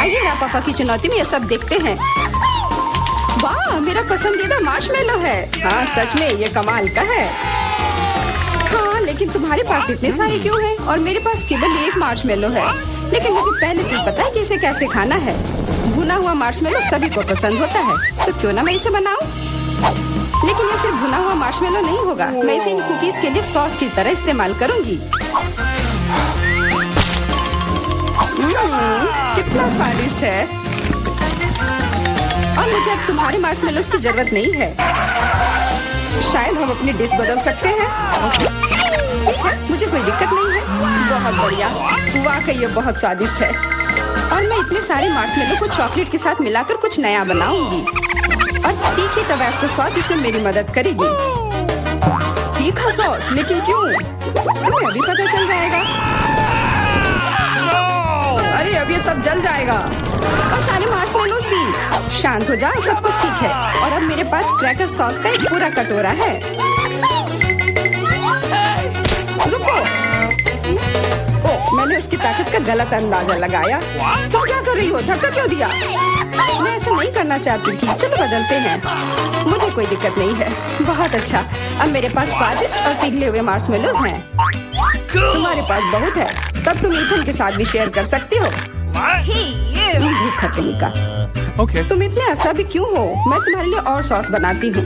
आइए ना पापा की चुनौती में ये सब देखते हैं। वाह, मेरा पसंदीदा मार्शमेलो है। हाँ, सच में ये कमाल का है। हाँ, लेकिन तुम्हारे पास इतने सारे क्यों हैं? और मेरे पास केवल एक मार्शमेलो है। लेकिन मुझे पहले से पता है कि इसे कैसे खाना है। भुना हुआ मार्शमेलो सभी को पसंद होता है, तो क्यों ना मैं इसे बनाऊं? लेकिन ये सिर्फ भुना हुआ मार्शमेलो नहीं होगा। मैं इसे इन कुकीज के लिए सॉस की तरह इस्तेमाल करूंगी। कितना स्वादिष्ट है। और मुझे अब तुम्हारे मार्शमेलोस की जरूरत नहीं है। शायद हम अपनी डिश बदल सकते हैं। ठीक है, मुझे कोई दिक्कत नहीं है। बहुत बढ़िया, वाकई ये बहुत स्वादिष्ट है। और मैं इतने सारे मार्शमेलो को चॉकलेट के साथ मिलाकर कुछ नया बनाऊंगी। और तीखी टबास्को सॉस इसमें मेरी मदद करेगी। तीखा सॉस? लेकिन क्यों? तुम्हें अभी पता चल जाएगा। अरे अब ये सब जल जाएगा, और सारे मार्शमेलोस भी। शांत हो जाओ, सब कुछ ठीक है। और अब मेरे पास क्रैकर सॉस का एक पूरा कटोरा है। रुको, मैंने उसकी ताकत का गलत अंदाजा लगाया। तुम क्या कर रही हो? धक्का क्यों दिया? मैं ऐसा नहीं करना चाहती थी। चलो बदलते हैं, मुझे कोई दिक्कत नहीं है। बहुत अच्छा, अब मेरे पास स्वादिष्ट और पिघले हुए मार्शमेलोस हैं। तुम्हारे पास बहुत है, तब तुम ईथन के साथ भी शेयर कर सकती हो। भूखा कहीं का। Okay. तुम इतने असभी क्यों हो? मैं तुम्हारे लिए और सॉस बनाती हूँ।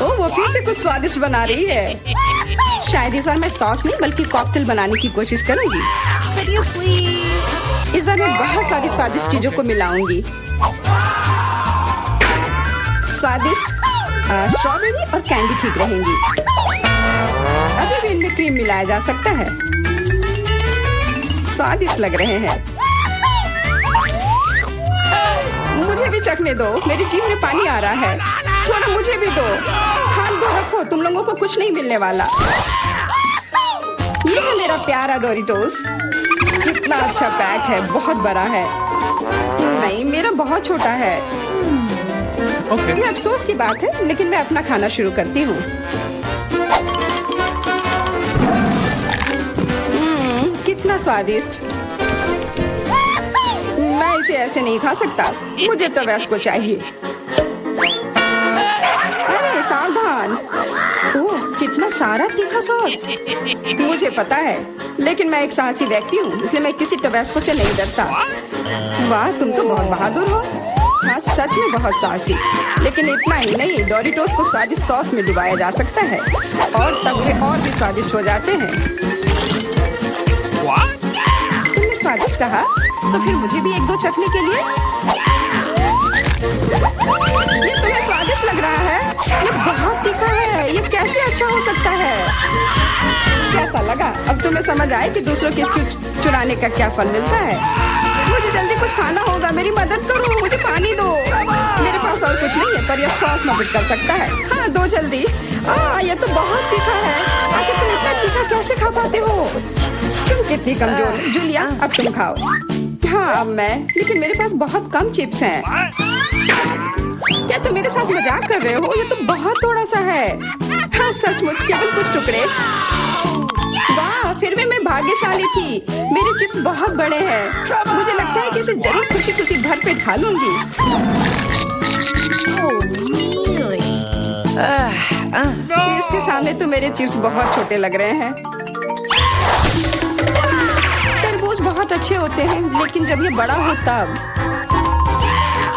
ओह, वो फिर से कुछ स्वादिष्ट बना रही है। शायद इस बार मैं सॉस नहीं बल्कि कॉकटेल बनाने की कोशिश करूंगी। इस बार मैं बहुत सारी स्वादिष्ट चीजों को मिलाऊंगी। स्वादिष्ट स्ट्रॉबेरी और कैंडी ठीक रहेंगी। अभी भी इनमें क्रीम मिलाया जा सकता है। स्वादिष्ट लग रहे हैं। मुझे भी चखने दो, मेरी जीभ में पानी आ रहा है। थोड़ा मुझे भी दो। हाथ धो रखो, तुम लोगों को कुछ नहीं मिलने वाला। ये है मेरा प्यारा डोरिटोस। कितना अच्छा पैक है, बहुत बड़ा है। नहीं, मेरा बहुत छोटा है। Okay. ये अफसोस की बात है, लेकिन मैं अपना खाना शुरू करती हूँ। कितना स्वादिष्ट। मैं इसे ऐसे नहीं खा सकता, मुझे टबास्को चाहिए। अरे सावधान। ओह, कितना सारा तीखा सॉस। मुझे पता है, लेकिन मैं एक साहसी व्यक्ति हूँ, इसलिए मैं किसी टबास्को से नहीं डरता। वाह, तुम तो बहुत बहादुर हो। हाँ, सच में बहुत साहसी। लेकिन इतना ही नहीं, डोरिटोस को स्वादिष्ट सॉस में डुबाया जा सकता है, और तब वे और भी स्वादिष्ट हो जाते हैं। तुमने स्वादिष्ट कहा, तो फिर मुझे भी एक दो चखने के लिए। ये तुम्हें स्वादिष्ट लग रहा है? ये बहुत तीखा है, ये कैसे अच्छा हो सकता है? कैसा लगा? अब तुम्हें समझ आए कि दूसरों के चुराने का क्या फल मिलता है। मुझे जल्दी कुछ खाना होगा, मेरी मदद करो, मुझे पानी दो। मेरे पास और कुछ नहीं है, पर यह सॉस मदद कर सकता है। हाँ, दो जल्दी। ये तो बहुत तीखा है। आखिर तुम इतना तीखा कैसे खा पाते हो? तुम कितनी कमजोर हो। जूलिया, अब तुम खाओ। हाँ, अब मैं। लेकिन मेरे पास बहुत कम चिप्स हैं। क्या तुम मेरे साथ मजाक कर रहे हो? ये तो बहुत थोड़ा सा है। हाँ, सचमुच केवल कुछ टुकड़े। वाह, फिर भी मैं भाग्यशाली थी। मेरे चिप्स बहुत बड़े हैं। मुझे लगता है कि इसे जरूर खुशी खुशी भरपेट खा लूंगी। इसके सामने तो मेरे चिप्स बहुत छोटे लग रहे हैं। तरबूज बहुत अच्छे होते हैं, लेकिन जब ये बड़ा हो तब।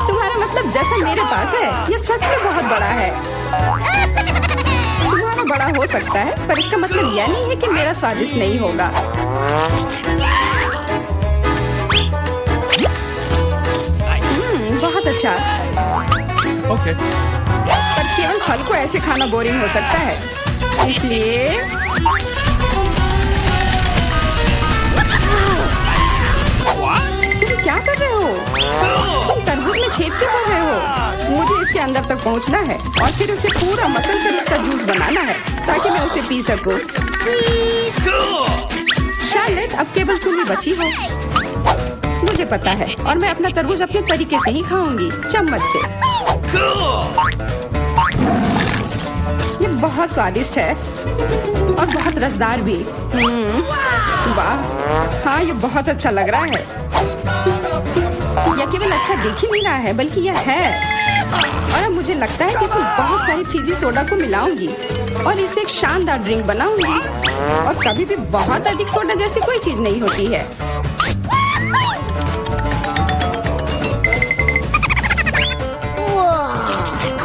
तुम्हारा मतलब जैसा मेरे पास है, ये सच में बहुत बड़ा है। तुम्हारा बड़ा हो सकता है, पर इसका मतलब यह नहीं है कि मेरा स्वादिष्ट नहीं होगा। बहुत अच्छा। Okay. पर केवल फल को ऐसे खाना बोरिंग हो सकता है, इसलिए तुम क्या कर रहे हो? तुम तरबूज में छेद क्यों कर रहे हो? मुझे इसके अंदर तक पहुंचना है और फिर उसे पूरा मसल कर इसका जूस बनाना है, ताकि मैं उसे पी सकूं। शार्लेट, अब केवल तुम ही बची हो। मुझे पता है, और मैं अपना तरबूज अपने तरीके से ही खाऊंगी, चम्मच से। ये बहुत स्वादिष्ट है और बहुत रसदार भी। वाह, हाँ, ये बहुत अच्छा लग रहा है। यह केवल अच्छा दिख ही नहीं रहा है बल्कि यह है। और अब मुझे लगता है कि इसमें बहुत सारी फिजी सोडा को मिलाऊंगी और इससे एक शानदार ड्रिंक बनाऊंगी। और कभी भी बहुत अधिक सोडा जैसी कोई चीज नहीं होती है।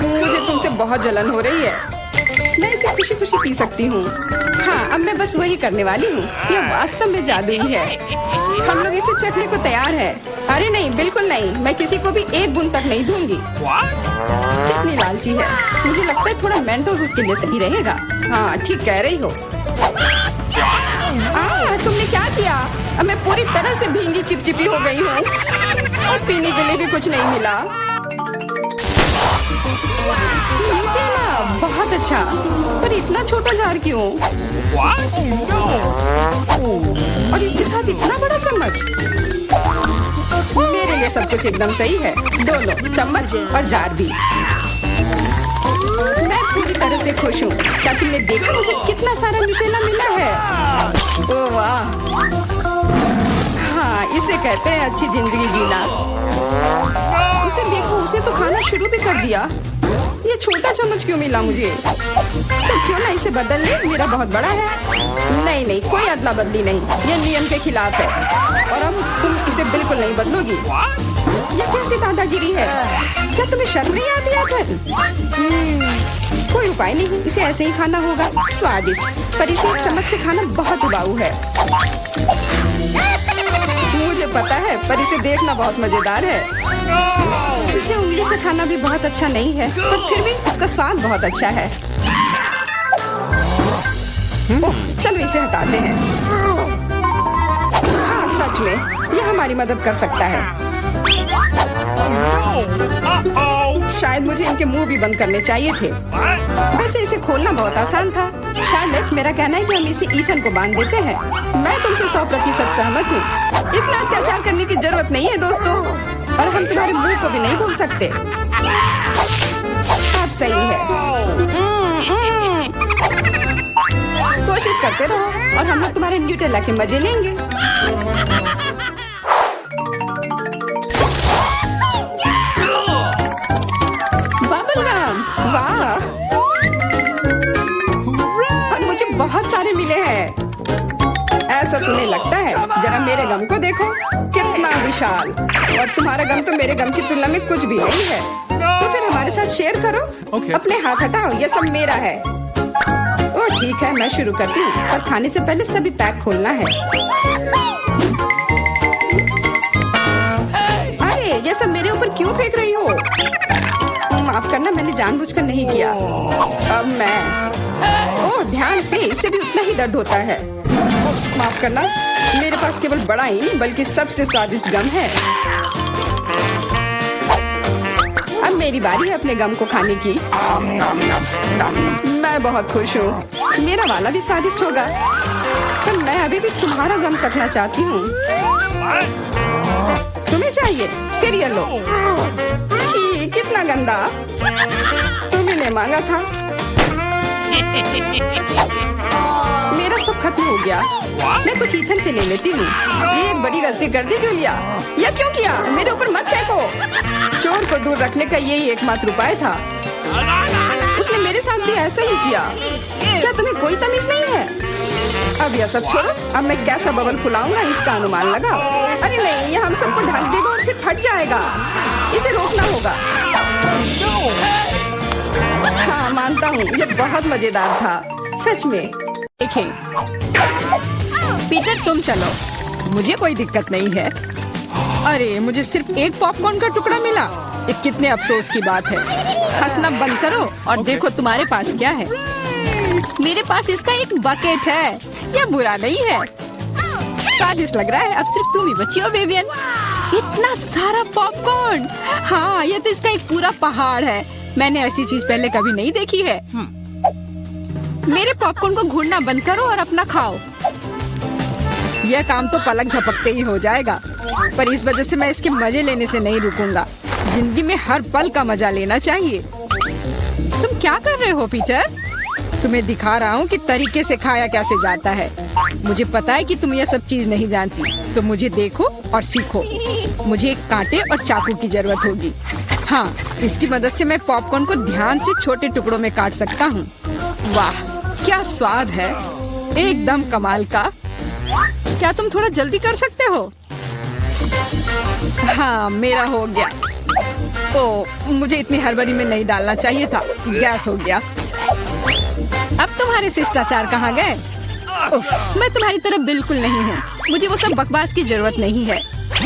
मुझे तुमसे बहुत जलन हो रही है। मैं इसे खुशी खुशी पी सकती हूँ। हाँ, अब मैं बस वही करने वाली हूँ। यह वास्तव में जादुई है। हम लोग इसे चखने को तैयार है। अरे नहीं, बिल्कुल नहीं। मैं किसी को भी एक बूंद तक नहीं दूंगी। कितनी लालची है। मुझे लगता है थोड़ा मेंटोस उसके लिए सही रहेगा। हाँ, ठीक कह रही हो। तुमने क्या किया? अब मैं पूरी तरह से भींगी चिपचिपी हो गई हूँ और पीने के लिए भी कुछ नहीं मिला। बहुत अच्छा, पर इतना छोटा जार क्यों? और इसके साथ इतना बड़ा चम्मच। मेरे लिए सब कुछ एकदम सही है। दोनों चम्मच और जार भी। मैं पूरी तरह से खुश हूँ। क्या तुमने देखा मुझे कितना सारा न्यूटेला मिला है? ओह वाह! हाँ, इसे कहते हैं अच्छी जिंदगी जीना। उसे देखो, उसने तो खाना शुरू भी कर दिया। ये छोटा चम्मच क्यों मिला मुझे? तो क्यों ना इसे बदल ले? मेरा बहुत बड़ा है। नहीं नहीं, कोई अदला बदली नहीं। ये नियम के खिलाफ है। और अब तुम इसे बिल्कुल नहीं बदलोगी। ये कैसी दादागिरी है? क्या तुम्हें शर्म नहीं आती आखिर? कोई उपाय नहीं, इसे ऐसे ही खाना होगा। स्वादिष्ट, पर इसे इस चम्मच से खाना बहुत उबाऊ है। मुझे पता है, पर इसे देखना बहुत मजेदार है। इसे उंगली से खाना भी बहुत अच्छा नहीं है, पर फिर भी इसका स्वाद बहुत अच्छा है। ओह, चलो इसे हटाते हैं। हाँ, सच में यह हमारी मदद कर सकता है। शायद मुझे इनके मुंह भी बंद करने चाहिए थे। वैसे इसे खोलना बहुत आसान था। शायद मेरा कहना है कि हम इसे ईथन को बांध देते हैं। मैं तुमसे 100% सहमत हूँ। इतना अत्याचार करने की जरूरत नहीं है दोस्तों। और हम तुम्हारे मुंह को भी नहीं भूल सकते। अब सही है। कोशिश करते रहो और हम लोग तुम्हारे न्यूटेला के मजे लेंगे। बबलगम, वाह! और मुझे बहुत सारे मिले हैं। ऐसा तुम्हें लगता है? जरा मेरे गम को देखो, कितना विशाल। और तुम्हारा गम तो मेरे गम की तुलना में कुछ भी नहीं है। तो फिर हमारे साथ शेयर करो। अपने हाथ हटाओ, ये सब मेरा है। ओह ठीक है, मैं शुरू करती हूँ। और खाने से पहले सभी पैक खोलना है। अरे, ये सब मेरे ऊपर क्यों फेंक रही हो? माफ करना, मैंने जानबूझकर नहीं किया। अब मैं ओह ध्यान से, इससे भी उतना ही दर्द होता है। माफ करना, मेरे पास केवल बड़ा ही नहीं बल्कि सबसे स्वादिष्ट गम है। अब मेरी बारी है अपने गम को खाने की। मैं बहुत खुश हूँ। मेरा वाला भी स्वादिष्ट होगा। पर मैं अभी भी तुम्हारा गम चखना चाहती हूँ। तुम्हें चाहिए? फिर ये लो। छी, कितना गंदा। तुम्ही ने मांगा था। मेरा सब खत्म हो गया। मैं कुछ ईथन से ले लेती हूँ। ये एक बड़ी गलती कर दी जूलिया। यह क्यों किया? मेरे ऊपर मत फेंको। चोर को दूर रखने का यही एकमात्र उपाय था। उसने मेरे साथ भी ऐसा ही किया। क्या तुम्हें कोई तमीज नहीं है? अब यह सब छोड़ो। अब मैं कैसा बबल फुलाऊंगा इसका अनुमान लगाओ। अरे नहीं, यह हम सबको ढक देगा और फिर फट जाएगा। इसे रोकना होगा। हाँ, मानता हूँ, यह बहुत मजेदार था। सच में। देखें, पीटर तुम चलो, मुझे कोई दिक्कत नहीं है। अरे, मुझे सिर्फ एक पॉपकॉर्न का टुकड़ा मिला। ये कितने अफसोस की बात है। हंसना बंद करो और देखो तुम्हारे पास क्या है। मेरे पास इसका एक बकेट है। यह बुरा नहीं है। स्वादिष्ट लग रहा है। अब सिर्फ तुम ही बची हो बेबियन। इतना सारा पॉपकॉर्न। हाँ, यह तो इसका एक पूरा पहाड़ है। मैंने ऐसी चीज पहले कभी नहीं देखी है। मेरे पॉपकॉर्न को घूरना बंद करो और अपना खाओ। यह काम तो पलक झपकते ही हो जाएगा। पर इस वजह से मैं इसके मजे लेने से नहीं रुकूंगा। जिंदगी में हर पल का मजा लेना चाहिए। तुम क्या कर रहे हो पीटर? तुम्हें दिखा रहा हूँ कि तरीके से खाया कैसे जाता है। मुझे पता है कि तुम ये सब चीज नहीं जानती, तो मुझे देखो और सीखो। मुझे एक कांटे और चाकू की जरूरत होगी। हाँ, इसकी मदद से मैं पॉपकॉर्न को ध्यान से छोटे टुकड़ों में काट सकता हूँ। वाह, क्या स्वाद है, एकदम कमाल का। क्या तुम थोड़ा जल्दी कर सकते हो? हाँ, मेरा हो गया। ओ, मुझे इतनी हड़बड़ी में नहीं डालना चाहिए था। गैस हो गया। अब तुम्हारे शिष्टाचार कहाँ गए? उफ, मैं तुम्हारी तरह बिल्कुल नहीं हूँ। मुझे वो सब बकवास की जरूरत नहीं है।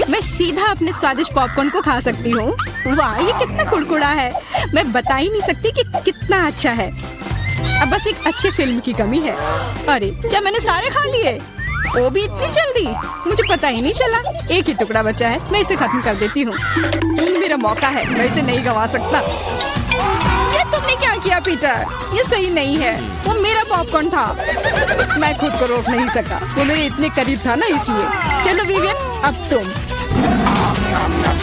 मैं सीधा अपने स्वादिष्ट पॉपकॉर्न को खा सकती हूँ। वाह, ये कितना कुड़कुड़ा है। मैं बता ही नहीं सकती कि कितना अच्छा है। अब बस एक अच्छे फिल्म की कमी है। अरे, क्या मैंने सारे खा लिए? वो भी इतनी जल्दी? मुझे पता ही नहीं चला। एक ही टुकड़ा बचा है, मैं इसे खत्म कर देती हूँ। यही मेरा मौका है, मैं इसे नहीं गंवा सकता। ये तुमने क्या किया पीटर? ये सही नहीं है। वो मेरा पॉपकॉर्न था। मैं खुद को रोक नहीं सका। वो मेरे इतने करीब था ना, इसलिए। चलो विवियन, अब तुम।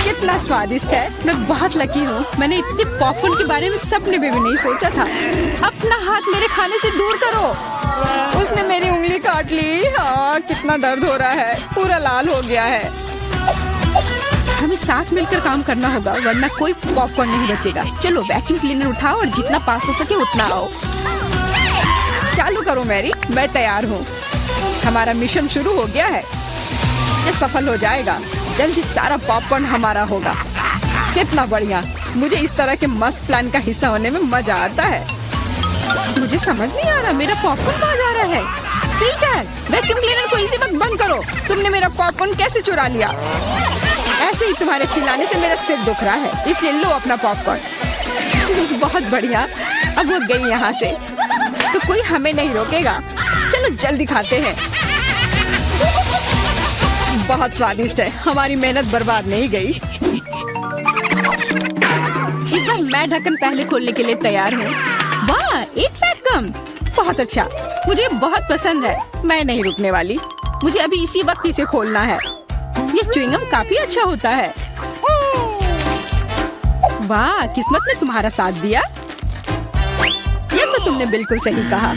कितना स्वादिष्ट है। मैं बहुत लकी हूँ। मैंने इतने पॉपकॉर्न के बारे में सपने में भी नहीं सोचा था। अपना हाथ मेरे खाने से दूर करो। उसने मेरी उंगली काट ली। हाँ, कितना दर्द हो रहा है। पूरा लाल हो गया है। हमें साथ मिलकर काम करना होगा, वरना कोई पॉपकॉर्न नहीं बचेगा। चलो वैक्यूम क्लीनर उठाओ और जितना पास हो सके उतना आओ। चालू करो मैरी, मैं तैयार हूँ। हमारा मिशन शुरू हो गया है। ये सफल हो जाएगा। जल्दी सारा पॉपकॉर्न हमारा होगा। कितना बढ़िया। मुझे इस तरह के मस्त प्लान का हिस्सा होने में मजा आता है। मुझे समझ नहीं आ रहा, मेरा पॉपकॉर्न कहाँ जा रहा है? पीटर, वैक्यूम क्लीनर को इसी वक्त बंद करो। तुमने मेरा पॉपकॉर्न कैसे चुरा लिया? ऐसे ही तुम्हारे चिल्लाने से मेरा सिर दुख रहा है, इसलिए लो अपना पॉपकॉर्न। बहुत बढ़िया। अब वो गई यहाँ से, तो कोई हमें नहीं रोकेगा। चलो जल्दी खाते हैं। बहुत स्वादिष्ट है। हमारी मेहनत बर्बाद नहीं गई। इस बार मैं ढक्कन पहले खोलने के लिए तैयार हूँ। वाह, एक पैक कम। बहुत अच्छा, मुझे बहुत पसंद है। मैं नहीं रुकने वाली। मुझे अभी इसी वक्त इसे खोलना है। ये च्युइंगम काफी अच्छा होता है। वाह, किस्मत ने तुम्हारा साथ दिया। ये तो तुमने बिल्कुल सही कहा।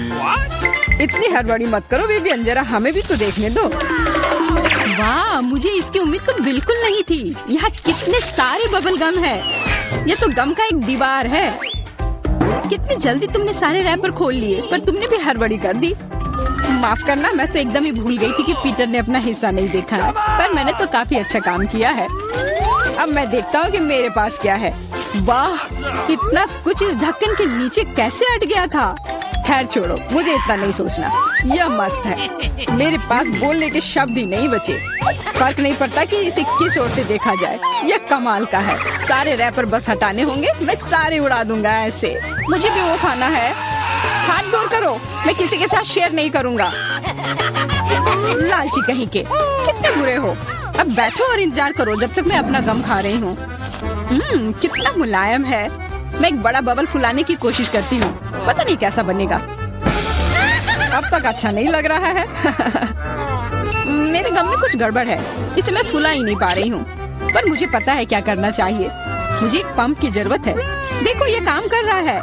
इतनी हड़बड़ी मत करो विवियन, जरा हमें भी तो देखने दो। वाह, मुझे इसकी उम्मीद तो बिल्कुल नहीं थी। यहाँ कितने सारे बबल गम है। ये तो गम का एक दीवार है। कितनी जल्दी तुमने सारे रैपर खोल लिए, पर तुमने भी हड़बड़ी कर दी। माफ करना, मैं तो एकदम ही भूल गई थी कि पीटर ने अपना हिस्सा नहीं देखा है। पर मैंने तो काफी अच्छा काम किया है। अब मैं देखता हूँ कि मेरे पास क्या है। वाह, इतना कुछ इस ढक्कन के नीचे कैसे अट गया था। खैर छोड़ो, मुझे इतना नहीं सोचना। यह मस्त है। मेरे पास बोलने के शब्द ही नहीं बचे। फर्क नहीं पड़ता कि इसे किस ओर से देखा जाए। यह कमाल का है। सारे रैपर बस हटाने होंगे, मैं सारे उड़ा दूंगा ऐसे। मुझे भी वो खाना है। हाथ दूर करो, मैं किसी के साथ शेयर नहीं करूंगा। लालची कहीं के, कितने बुरे हो। अब बैठो और इंतजार करो जब तक मैं अपना गम खा रही हूँ। कितना मुलायम है। मैं एक बड़ा बबल फुलाने की कोशिश करती हूँ। पता नहीं कैसा बनेगा। अब तक अच्छा नहीं लग रहा है। मेरे गम में कुछ गड़बड़ है, इसे मैं फुला ही नहीं पा रही हूँ। पर मुझे पता है क्या करना चाहिए। मुझे एक पंप की जरूरत है। देखो, ये काम कर रहा है।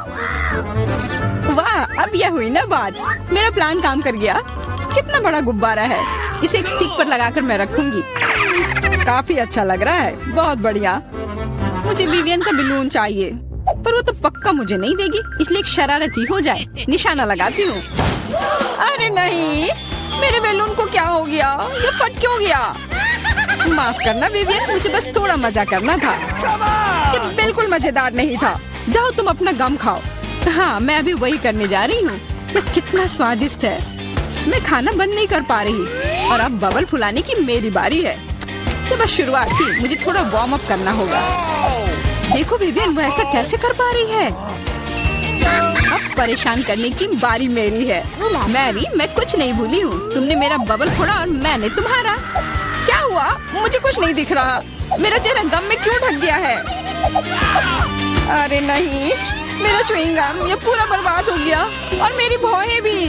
वाह, अब यह हुई ना बात। मेरा प्लान काम कर गया। कितना बड़ा गुब्बारा है। इसे एक स्टिक पर लगाकर मैं रखूंगी। काफी अच्छा लग रहा है। बहुत बढ़िया। मुझे विवियन का बलून चाहिए, पर वो तो पक्का मुझे नहीं देगी, इसलिए एक शरारती हो जाए। निशाना लगाती हूँ। अरे नहीं, मेरे बैलून को क्या हो गया? ये फट क्यों गया? माफ करना विवियन, मुझे बस थोड़ा मजा करना था। ये बिल्कुल मजेदार नहीं था। जाओ तुम अपना गम खाओ। हाँ, मैं अभी वही करने जा रही हूँ। ये कितना स्वादिष्ट है। मैं खाना बंद नहीं कर पा रही और अब बबल फुलाने की मेरी बारी है। ये बस शुरुआत थी, मुझे थोड़ा वार्म अप करना होगा। देखो विवियन, वो ऐसा कैसे कर पा रही है? अब परेशान करने की बारी मेरी है। मैरी, मैं कुछ नहीं भूली हूँ। तुमने मेरा बबल फोड़ा और मैंने तुम्हारा। क्या हुआ? मुझे कुछ नहीं दिख रहा। मेरा चेहरा गम में क्यों ढक गया है? अरे नहीं, मेरा च्युइंगम ये पूरा बर्बाद हो गया और मेरी भौहें भी।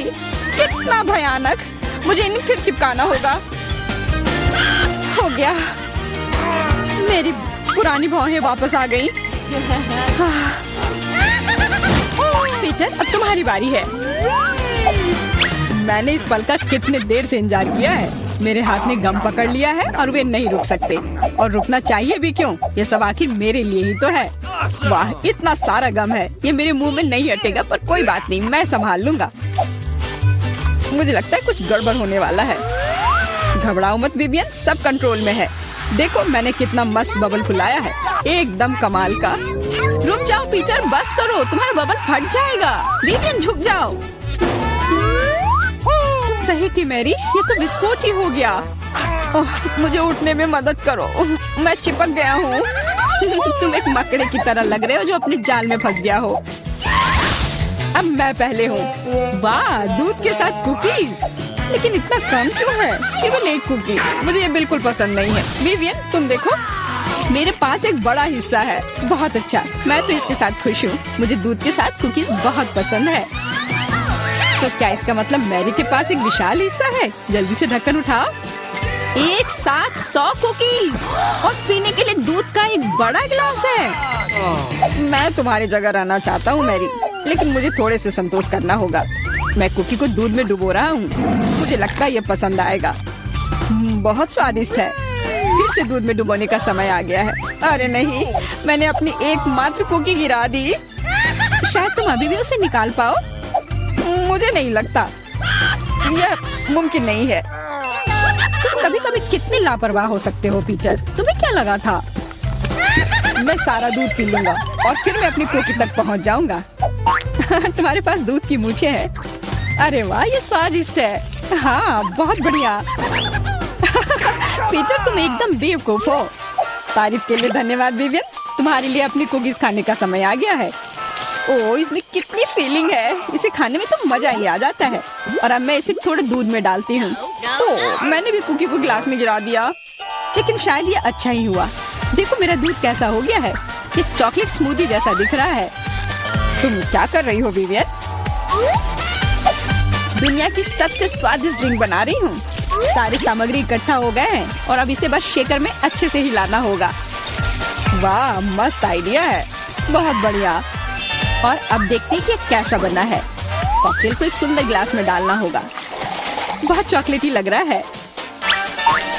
कितना भयानक। मुझे इन्हें फिर चिपकाना होगा। हो गया, मेरी पुरानी भौहें वापस आ गई। पीटर, अब तुम्हारी बारी है। मैंने इस पल का कितने देर से इंतजार किया है। मेरे हाथ ने गम पकड़ लिया है और वे नहीं रुक सकते, और रुकना चाहिए भी क्यों? ये सब आखिर मेरे लिए ही तो है। वाह, इतना सारा गम है, ये मेरे मुंह में नहीं हटेगा, पर कोई बात नहीं, मैं संभाल लूंगा। मुझे लगता है कुछ गड़बड़ होने वाला है। घबराओ मत विवियन, सब कंट्रोल में है। देखो मैंने कितना मस्त बबल फुलाया है, एकदम कमाल का। रुक जाओ पीटर, बस करो, तुम्हारा बबल फट जाएगा। विवियन झुक जाओ। सही थी मैरी, ये तो विस्फोट ही हो गया। मुझे उठने में मदद करो, मैं चिपक गया हूँ। तुम एक मकड़े की तरह लग रहे हो जो अपने जाल में फंस गया हो। अब मैं पहले हूँ। वाह, दूध के साथ कुकीज, लेकिन इतना कम क्यों है? केवल एक कुकी, मुझे ये बिल्कुल पसंद नहीं है। विवियन तुम देखो, मेरे पास एक बड़ा हिस्सा है। बहुत अच्छा, मैं तो इसके साथ खुश हूँ। मुझे दूध के साथ कुकीज बहुत पसंद है। तो क्या इसका मतलब मैरी के पास एक विशाल हिस्सा है? जल्दी से ढक्कन उठाओ। एक साथ 100 कुकीज और पीने के लिए दूध का एक बड़ा गिलास है। मैं तुम्हारी जगह रहना चाहता हूँ मैरी, लेकिन मुझे थोड़े से संतोष करना होगा। मैं कुकी को दूध में डुबो रहा हूँ, मुझे लगता है ये पसंद आएगा। बहुत स्वादिष्ट है। फिर से दूध में डुबोने का समय आ गया है। अरे नहीं, मैंने अपनी एकमात्र कुकी गिरा दी। शायद तुम अभी भी उसे निकाल पाओ। मुझे नहीं लगता, यह मुमकिन नहीं है। तुम कभी कभी कितने लापरवाह हो सकते हो पीटर। तुम्हें क्या लगा था? मैं सारा दूध पी लूंगा और फिर मैं अपनी कुकी तक पहुंच जाऊंगा। तुम्हारे पास दूध की मूछें हैं। अरे वाह, ये स्वादिष्ट है। हाँ, बहुत बढ़िया। पीटर तुम एकदम बेवकूफ हो। तारीफ के लिए धन्यवाद विवियन। तुम्हारे लिए अपनी कुकीज खाने का समय आ गया है। ओह, इसमें कितनी फीलिंग है, इसे खाने में तो मजा ही आ जाता है। और अब मैं इसे थोड़े दूध में डालती हूँ। ओह, मैंने भी कुकी को गिलास में गिरा दिया, लेकिन शायद ये अच्छा ही हुआ। देखो मेरा दूध कैसा हो गया है, ये चॉकलेट स्मूदी जैसा दिख रहा है। तुम क्या कर रही हो विवियन? दुनिया की सबसे स्वादिष्ट ड्रिंक बना रही हूँ। सारी सामग्री इकट्ठा हो गए हैं और अब इसे बस शेकर में अच्छे से हिलाना होगा। वाह, मस्त आइडिया है, बहुत बढ़िया। और अब देखते हैं कि कैसा बना है। कॉकटेल को एक सुंदर गिलास में डालना होगा। बहुत चॉकलेटी लग रहा है,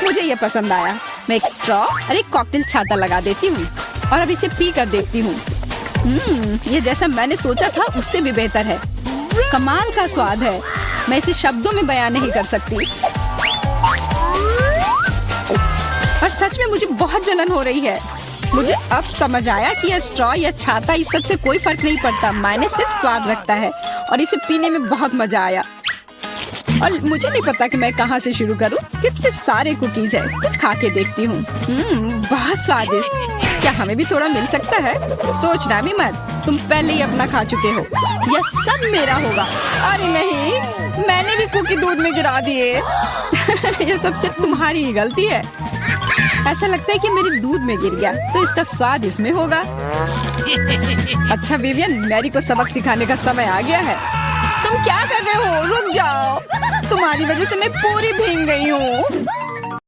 मुझे ये पसंद आया। मैं एक स्ट्रॉ और एक कॉकटेल छाता लगा देती हूँ और अब इसे पी कर देखती हूँ। ये जैसा मैंने सोचा था उससे भी बेहतर है। कमाल का स्वाद है, मैं इसे शब्दों में बयान नहीं कर सकती। और सच में मुझे बहुत जलन हो रही है। मुझे अब समझ आया कि यह स्ट्रॉ या छाता, इस सब से कोई फर्क नहीं पड़ता। मायने सिर्फ स्वाद रखता है और इसे पीने में बहुत मजा आया। और मुझे नहीं पता कि मैं कहाँ से शुरू करूँ। कितने सारे कुकीज है, कुछ खा के देखती हूँ। बहुत स्वादिष्ट। क्या हमें भी थोड़ा मिल सकता है? सोचना भी मत, तुम पहले ही अपना खा चुके हो। यह सब मेरा होगा। अरे नहीं, मैंने भी कुकी दूध में गिरा दिए। यह सब सिर्फ तुम्हारी ही गलती है। ऐसा लगता है कि मेरे दूध में गिर गया, तो इसका स्वाद इसमें होगा। अच्छा विवियन, मैरी को सबक सिखाने का समय आ गया है। तुम क्या कर रहे हो? रुक जाओ, तुम्हारी वजह से मैं पूरी भीग गई हूँ।